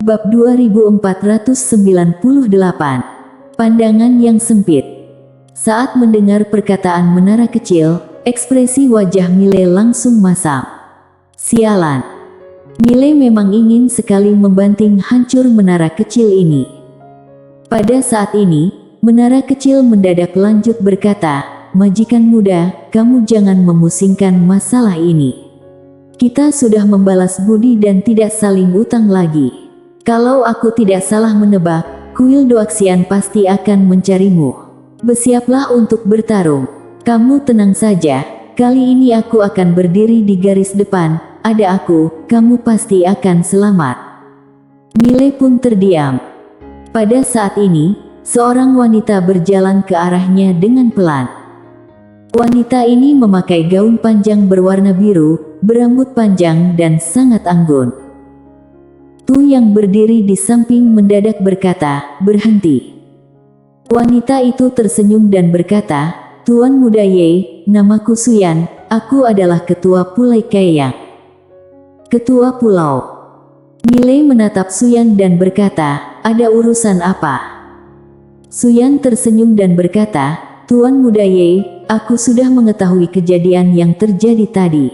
Bab 2498. Pandangan yang sempit. Saat mendengar perkataan menara kecil, ekspresi wajah Mile langsung masam. Sialan. Mile memang ingin sekali membanting hancur menara kecil ini. Pada saat ini, menara kecil mendadak lanjut berkata, "Majikan muda, kamu jangan memusingkan masalah ini. Kita sudah membalas budi dan tidak saling utang lagi. Kalau aku tidak salah menebak, kuil Doaxian pasti akan mencarimu. Bersiaplah untuk bertarung. Kamu tenang saja, kali ini aku akan berdiri di garis depan, ada aku, kamu pasti akan selamat." Mile pun terdiam. Pada saat ini, seorang wanita berjalan ke arahnya dengan pelan. Wanita ini memakai gaun panjang berwarna biru, berambut panjang dan sangat anggun. Tu yang berdiri di samping mendadak berkata, "Berhenti." Wanita itu tersenyum dan berkata, "Tuan Muda Ye, namaku Suyan, aku adalah ketua Pulai Kaeyang." Ketua pulau. Mile menatap Suyan dan berkata, "Ada urusan apa?" Suyan tersenyum dan berkata, "Tuan Muda Ye, aku sudah mengetahui kejadian yang terjadi tadi.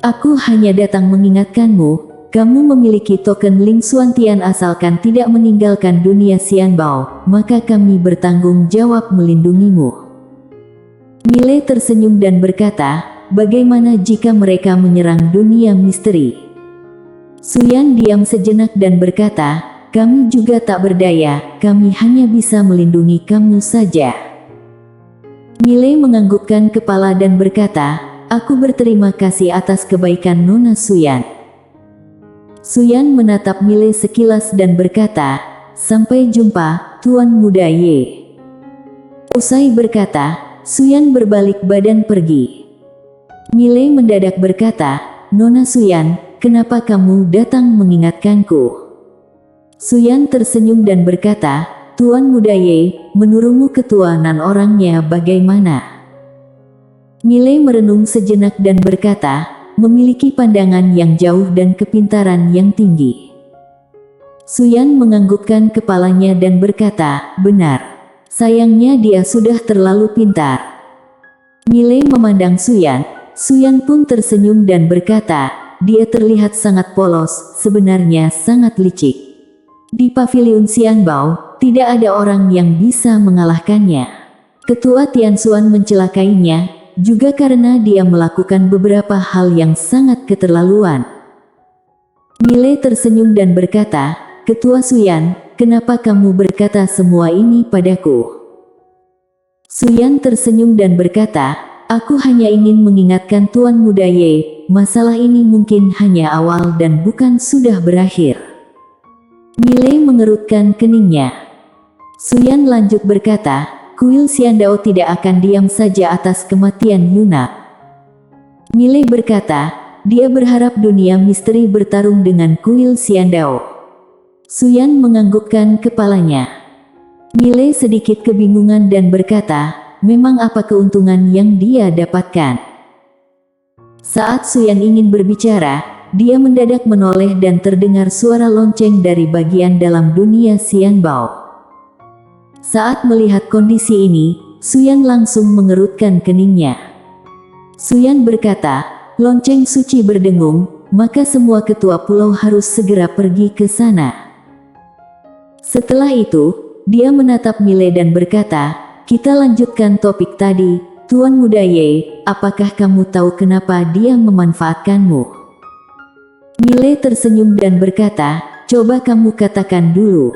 Aku hanya datang mengingatkanmu. Kamu memiliki token Ling Xuantian asalkan tidak meninggalkan dunia Xianbao, maka kami bertanggung jawab melindungimu." Mile tersenyum dan berkata, "Bagaimana jika mereka menyerang dunia misteri?" Suyan diam sejenak dan berkata, "Kami juga tak berdaya, kami hanya bisa melindungi kamu saja." Mile menganggukkan kepala dan berkata, "Aku berterima kasih atas kebaikan Nona Suyan." Suyan menatap Mile sekilas dan berkata, "Sampai jumpa, Tuan Muda Ye." Usai berkata, Suyan berbalik badan pergi. Mile mendadak berkata, "Nona Suyan, kenapa kamu datang mengingatkanku?" Suyan tersenyum dan berkata, "Tuan Muda Ye, menurutmu ketuanan orangnya bagaimana?" Mile merenung sejenak dan berkata, "Memiliki pandangan yang jauh dan kepintaran yang tinggi." Suyan menganggukkan kepalanya dan berkata, "Benar. Sayangnya dia sudah terlalu pintar." Mile memandang Suyan. Suyan pun tersenyum dan berkata, "Dia terlihat sangat polos, sebenarnya sangat licik. Di paviliun Xianbao, tidak ada orang yang bisa mengalahkannya. Ketua Tianxuan mencelakainya, juga karena dia melakukan beberapa hal yang sangat keterlaluan." Mile tersenyum dan berkata, "Ketua Suyan, kenapa kamu berkata semua ini padaku?" Suyan tersenyum dan berkata, "Aku hanya ingin mengingatkan Tuan Muda Ye, masalah ini mungkin hanya awal dan bukan sudah berakhir." Mile mengerutkan keningnya. Suyan lanjut berkata, "Kuil Xiandao tidak akan diam saja atas kematian Yuna." Mile berkata, dia berharap dunia misteri bertarung dengan kuil Xiandao. Suyan menganggukkan kepalanya. Mile sedikit kebingungan dan berkata, memang apa keuntungan yang dia dapatkan? Saat Suyan ingin berbicara, dia mendadak menoleh dan terdengar suara lonceng dari bagian dalam dunia Xianbao. Saat melihat kondisi ini, Suyan langsung mengerutkan keningnya. Suyan berkata, "Lonceng suci berdengung, maka semua ketua pulau harus segera pergi ke sana." Setelah itu, dia menatap Mile dan berkata, "Kita lanjutkan topik tadi, Tuan Muda Ye, apakah kamu tahu kenapa dia memanfaatkanmu?" Mile tersenyum dan berkata, "Coba kamu katakan dulu."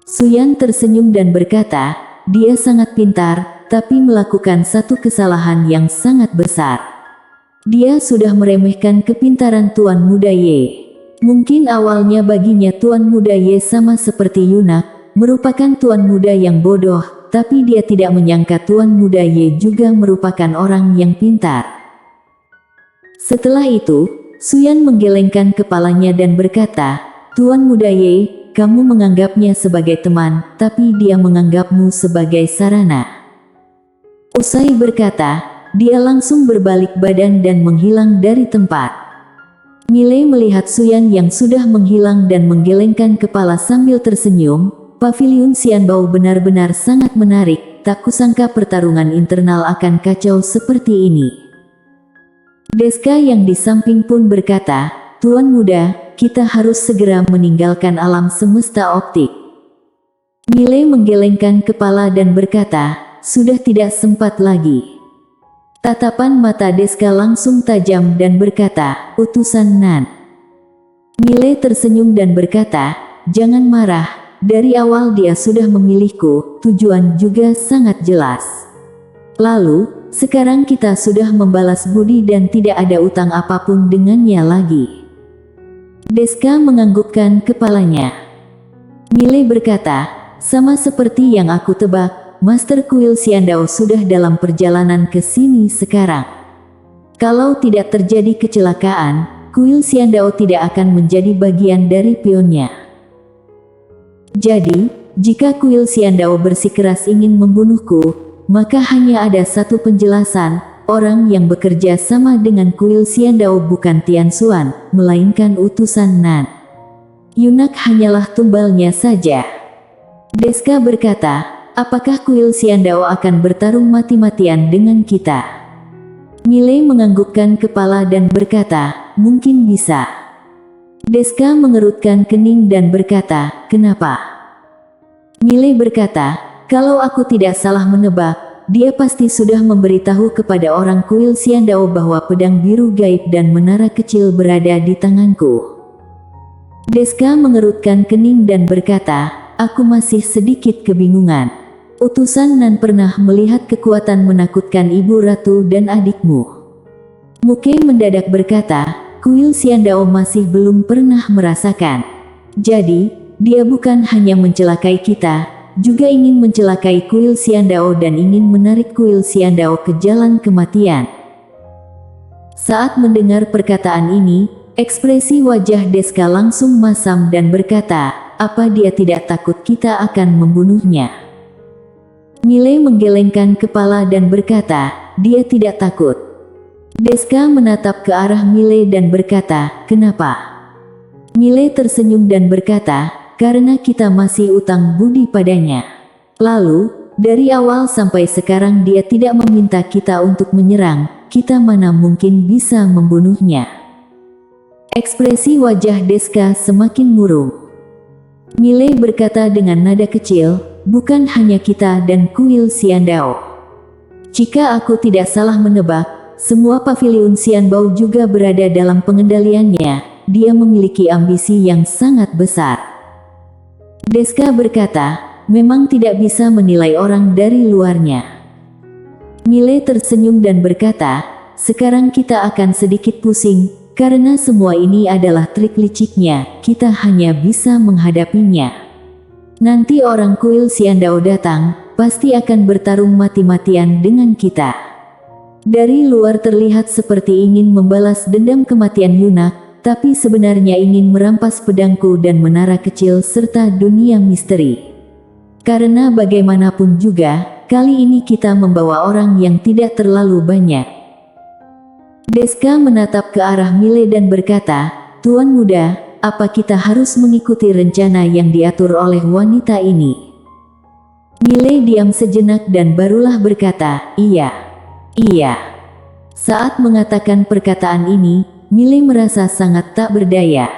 Suyan tersenyum dan berkata, "Dia sangat pintar, tapi melakukan satu kesalahan yang sangat besar. Dia sudah meremehkan kepintaran Tuan Muda Ye. Mungkin awalnya baginya Tuan Muda Ye sama seperti Yunak, merupakan Tuan Muda yang bodoh, tapi dia tidak menyangka Tuan Muda Ye juga merupakan orang yang pintar." Setelah itu, Suyan menggelengkan kepalanya dan berkata, "Tuan Muda Ye, kamu menganggapnya sebagai teman, tapi dia menganggapmu sebagai sarana." Usai berkata, dia langsung berbalik badan dan menghilang dari tempat. Milei melihat Suyan yang sudah menghilang dan menggelengkan kepala sambil tersenyum. Paviliun Xianbao benar-benar sangat menarik, tak kusangka pertarungan internal akan kacau seperti ini. Deska yang di samping pun berkata, "Tuan muda, kita harus segera meninggalkan alam semesta optik." Milei menggelengkan kepala dan berkata, "Sudah tidak sempat lagi." Tatapan mata Deska langsung tajam dan berkata, "Utusan Nan." Milei tersenyum dan berkata, "Jangan marah, dari awal dia sudah memilihku, tujuan juga sangat jelas. Lalu, sekarang kita sudah membalas budi dan tidak ada utang apapun dengannya lagi." Deska menganggukkan kepalanya. Milei berkata, "Sama seperti yang aku tebak, Master Kuil Xiandao sudah dalam perjalanan ke sini sekarang. Kalau tidak terjadi kecelakaan, Kuil Xiandao tidak akan menjadi bagian dari pionnya. Jadi, jika Kuil Xiandao bersikeras ingin membunuhku, maka hanya ada satu penjelasan, orang yang bekerja sama dengan Kuil Xiandao bukan Tian Xuan, melainkan utusan Nan. Yunak hanyalah tumbalnya saja." Deska berkata, "Apakah Kuil Xiandao akan bertarung mati-matian dengan kita?" Milei menganggukkan kepala dan berkata, "Mungkin bisa." Deska mengerutkan kening dan berkata, "Kenapa?" Milei berkata, "Kalau aku tidak salah menebak, dia pasti sudah memberitahu kepada orang Kuil Xiandao bahwa pedang biru gaib dan menara kecil berada di tanganku." Deska mengerutkan kening dan berkata, "Aku masih sedikit kebingungan. Utusan Nan pernah melihat kekuatan menakutkan ibu ratu dan adikmu." Muke mendadak berkata, "Kuil Xiandao masih belum pernah merasakan. Jadi, dia bukan hanya mencelakai kita, juga ingin mencelakai Kuil Xiandao dan ingin menarik Kuil Xiandao ke jalan kematian." Saat mendengar perkataan ini, ekspresi wajah Deska langsung masam dan berkata, "Apa dia tidak takut kita akan membunuhnya?" Milei menggelengkan kepala dan berkata, "Dia tidak takut." Deska menatap ke arah Milei dan berkata, "Kenapa?" Milei tersenyum dan berkata, "Karena kita masih utang budi padanya. Lalu, dari awal sampai sekarang dia tidak meminta kita untuk menyerang, kita mana mungkin bisa membunuhnya." Ekspresi wajah Deska semakin murung. Milei berkata dengan nada kecil, "Bukan hanya kita dan Kuil Xiandao. Jika aku tidak salah menebak, semua paviliun Xianbao juga berada dalam pengendaliannya. Dia memiliki ambisi yang sangat besar." Deska berkata, "Memang tidak bisa menilai orang dari luarnya." Milei tersenyum dan berkata, "Sekarang kita akan sedikit pusing, karena semua ini adalah trik liciknya, kita hanya bisa menghadapinya. Nanti orang Kuil Xiandao datang, pasti akan bertarung mati-matian dengan kita. Dari luar terlihat seperti ingin membalas dendam kematian Yunak, tapi sebenarnya ingin merampas pedangku dan menara kecil serta dunia misteri. Karena bagaimanapun juga, kali ini kita membawa orang yang tidak terlalu banyak." Deska menatap ke arah Milei dan berkata, "Tuan muda, apa kita harus mengikuti rencana yang diatur oleh wanita ini?" Milei diam sejenak dan barulah berkata, "Iya. Iya." Saat mengatakan perkataan ini, Milei merasa sangat tak berdaya.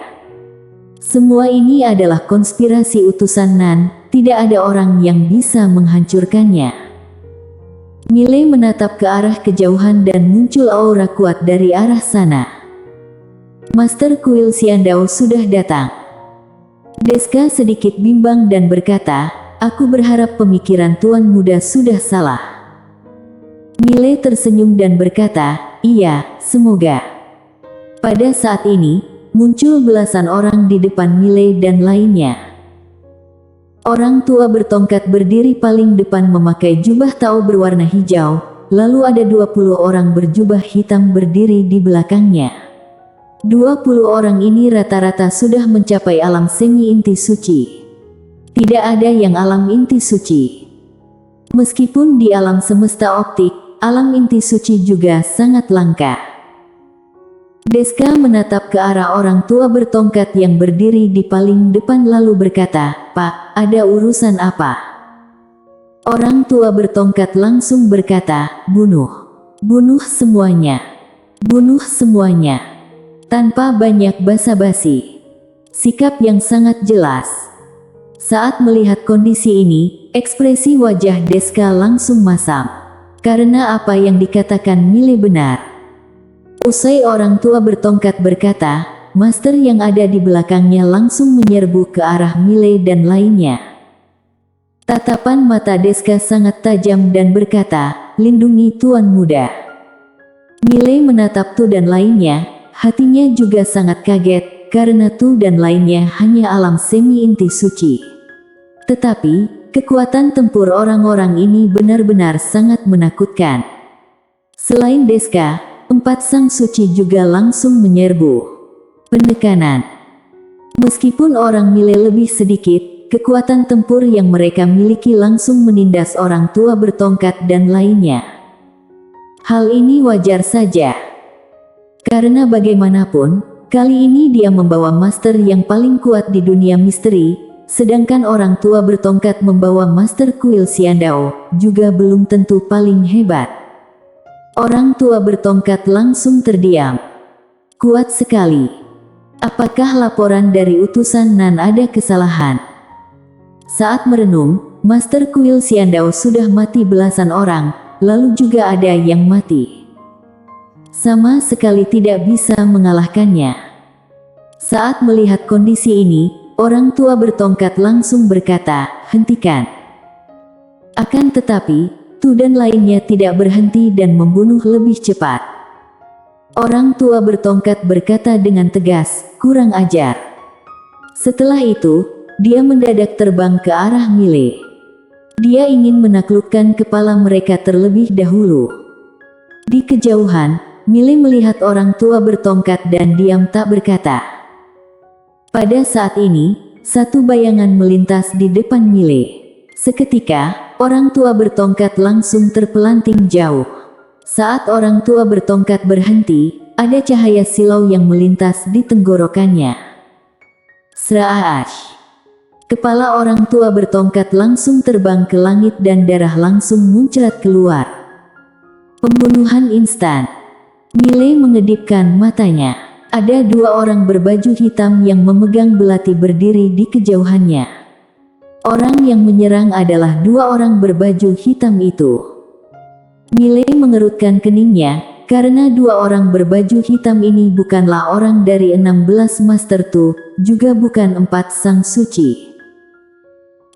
Semua ini adalah konspirasi utusan Nan, tidak ada orang yang bisa menghancurkannya. Milei menatap ke arah kejauhan dan muncul aura kuat dari arah sana. Master Kuil Xiandao sudah datang. Deska sedikit bimbang dan berkata, "Aku berharap pemikiran tuan muda sudah salah." Milei tersenyum dan berkata, "Iya, semoga." Pada saat ini, muncul belasan orang di depan Milei dan lainnya. Orang tua bertongkat berdiri paling depan memakai jubah tao berwarna hijau, lalu ada 20 orang berjubah hitam berdiri di belakangnya. 20 orang ini rata-rata sudah mencapai alam semi inti suci. Tidak ada yang alam inti suci. Meskipun di alam semesta optik, alam inti suci juga sangat langka. Deska menatap ke arah orang tua bertongkat yang berdiri di paling depan lalu berkata, "Pak, ada urusan apa?" Orang tua bertongkat langsung berkata, "Bunuh. Bunuh semuanya. Bunuh semuanya." Tanpa banyak basa-basi. Sikap yang sangat jelas. Saat melihat kondisi ini, ekspresi wajah Deska langsung masam. Karena apa yang dikatakan Mile benar. Usai orang tua bertongkat berkata, master yang ada di belakangnya langsung menyerbu ke arah Mile dan lainnya. Tatapan mata Deska sangat tajam dan berkata, "Lindungi Tuan Muda." Mile menatap Tu dan lainnya, hatinya juga sangat kaget, karena Tu dan lainnya hanya alam semi inti suci. Tetapi, kekuatan tempur orang-orang ini benar-benar sangat menakutkan. Selain Deska, 4 sang suci juga langsung menyerbu. Penekanan. Meskipun orang Mile lebih sedikit, kekuatan tempur yang mereka miliki langsung menindas orang tua bertongkat dan lainnya. Hal ini wajar saja. Karena bagaimanapun, kali ini dia membawa master yang paling kuat di dunia misteri, sedangkan orang tua bertongkat membawa master kuil Xiandao, juga belum tentu paling hebat. Orang tua bertongkat langsung terdiam. Kuat sekali. Apakah laporan dari utusan Nan ada kesalahan? Saat merenung, master kuil Xiandao sudah mati belasan orang, lalu juga ada yang mati. Sama sekali tidak bisa mengalahkannya. Saat melihat kondisi ini, orang tua bertongkat langsung berkata, "Hentikan." Akan tetapi, Tu dan lainnya tidak berhenti dan membunuh lebih cepat. Orang tua bertongkat berkata dengan tegas, "Kurang ajar." Setelah itu, dia mendadak terbang ke arah Mile. Dia ingin menaklukkan kepala mereka terlebih dahulu. Di kejauhan, Mile melihat orang tua bertongkat dan diam tak berkata. Pada saat ini, satu bayangan melintas di depan Mile. Seketika, orang tua bertongkat langsung terpelanting jauh. Saat orang tua bertongkat berhenti, ada cahaya silau yang melintas di tenggorokannya. Sraash. Kepala orang tua bertongkat langsung terbang ke langit dan darah langsung muncrat keluar. Pembunuhan instan. Mile mengedipkan matanya. Ada 2 orang berbaju hitam yang memegang belati berdiri di kejauhannya. Orang yang menyerang adalah 2 orang berbaju hitam itu. Mile mengerutkan keningnya, karena 2 orang berbaju hitam ini bukanlah orang dari 16 master Tu, juga bukan 4 sang suci.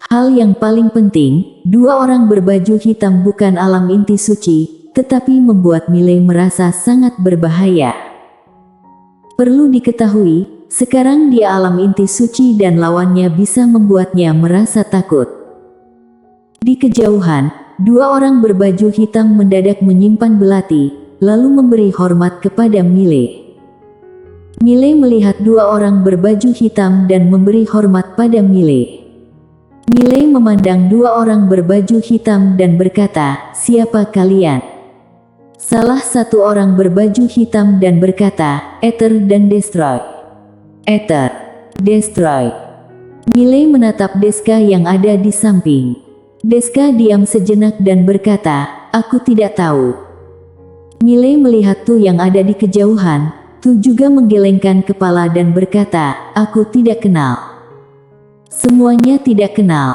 Hal yang paling penting, 2 orang berbaju hitam bukan alam inti suci, tetapi membuat Mile merasa sangat berbahaya. Perlu diketahui, sekarang dia alam inti suci dan lawannya bisa membuatnya merasa takut. Di kejauhan, 2 orang berbaju hitam mendadak menyimpan belati, lalu memberi hormat kepada Mile. Mile melihat 2 orang berbaju hitam dan memberi hormat pada Mile. Mile memandang 2 orang berbaju hitam dan berkata, "Siapa kalian?" Salah satu orang berbaju hitam dan berkata, "Ether dan Destroy." Ether, Destroy. Mile menatap Deska yang ada di samping. Deska diam sejenak dan berkata, "Aku tidak tahu." Mile melihat Tu yang ada di kejauhan. Tu juga menggelengkan kepala dan berkata, "Aku tidak kenal." Semuanya tidak kenal.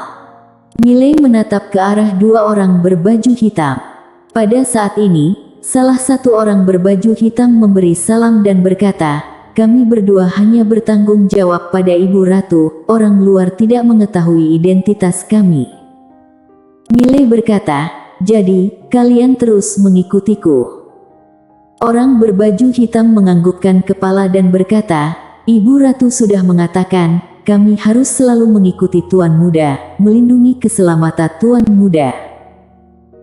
Mile menatap ke arah 2 orang berbaju hitam. Pada saat ini, salah satu orang berbaju hitam memberi salam dan berkata, "Kami berdua hanya bertanggung jawab pada Ibu Ratu, orang luar tidak mengetahui identitas kami." Mile berkata, "Jadi, kalian terus mengikutiku?" Orang berbaju hitam menganggukkan kepala dan berkata, "Ibu Ratu sudah mengatakan, kami harus selalu mengikuti Tuan Muda, melindungi keselamatan Tuan Muda."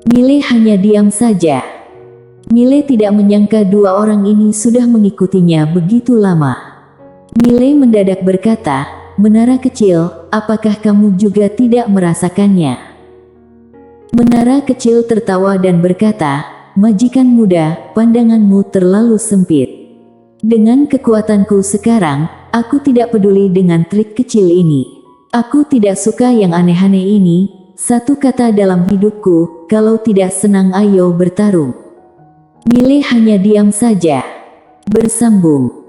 Mile hanya diam saja. Mile tidak menyangka 2 orang ini sudah mengikutinya begitu lama. Mile mendadak berkata, "Menara kecil, apakah kamu juga tidak merasakannya?" Menara kecil tertawa dan berkata, "Majikan muda, pandanganmu terlalu sempit. Dengan kekuatanku sekarang, aku tidak peduli dengan trik kecil ini. Aku tidak suka yang aneh-aneh ini. Satu kata dalam hidupku, kalau tidak senang ayo bertarung. Mile hanya diam saja. Bersambung.